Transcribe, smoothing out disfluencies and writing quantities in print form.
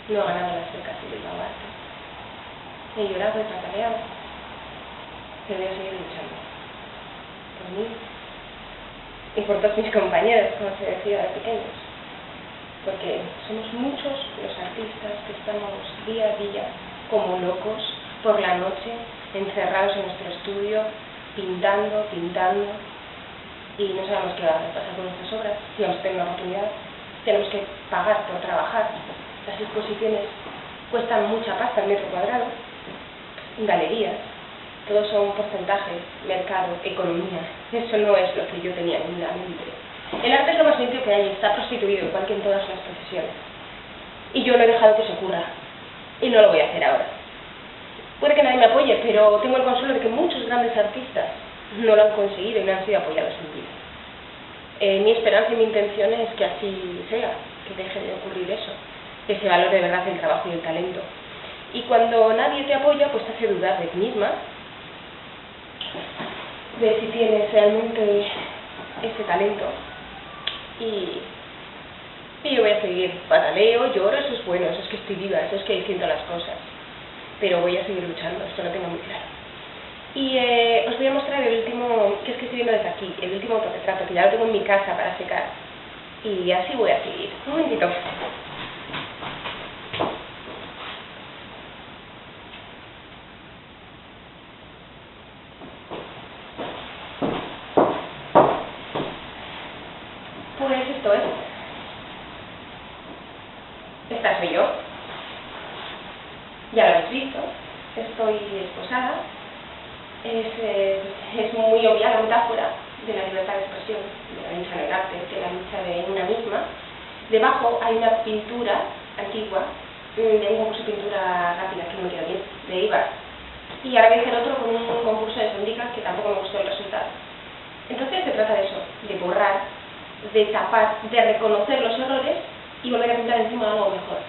no he ganado las becas de Bilbao Arte. He llorado, he pataleado, pero voy a seguir luchando. Por mí y por todos mis compañeros, como se decía de pequeños. Porque somos muchos los artistas que estamos día a día como locos por la noche, encerrados en nuestro estudio, pintando, y no sabemos qué va a pasar con nuestras obras, si vamos a tener una oportunidad, tenemos que pagar por trabajar, las exposiciones cuestan mucha pasta al metro cuadrado, galerías, todos son porcentajes, mercado, economía, eso no es lo que yo tenía en la mente. El arte es lo más limpio que hay, está prostituido, igual que en todas las profesiones. Y yo no he dejado que se ocurra, y no lo voy a hacer ahora. Puede que nadie me apoye, pero tengo el consuelo de que muchos grandes artistas no lo han conseguido y no han sido apoyados en vida. Mi esperanza y mi intención es que así sea, que deje de ocurrir eso, que se valore de verdad el trabajo y el talento. Y cuando nadie te apoya, pues te hace dudar de ti misma, de si tienes realmente ese talento. Y yo voy a seguir, pataleo, lloro, eso es bueno, eso es que estoy viva, eso es que siento las cosas. Pero voy a seguir luchando, esto lo tengo muy claro. Y os voy a mostrar el último, que es que estoy viendo desde aquí, el último autorretrato, que ya lo tengo en mi casa para secar. Y así voy a seguir. Un momentito. Pues esto es. Esta soy yo. Ya lo habéis visto. Estoy esposada. Es muy obvia la metáfora de la libertad de expresión, de la lucha en el arte, de la lucha de una misma. Debajo hay una pintura antigua, de un concurso de pintura rápida, que no me queda bien, de Ibar. Y ahora voy a hacer otro con un concurso de Sondicas que tampoco me gustó el resultado. Entonces se trata de eso, de borrar, de tapar, de reconocer los errores y volver a pintar encima algo mejor.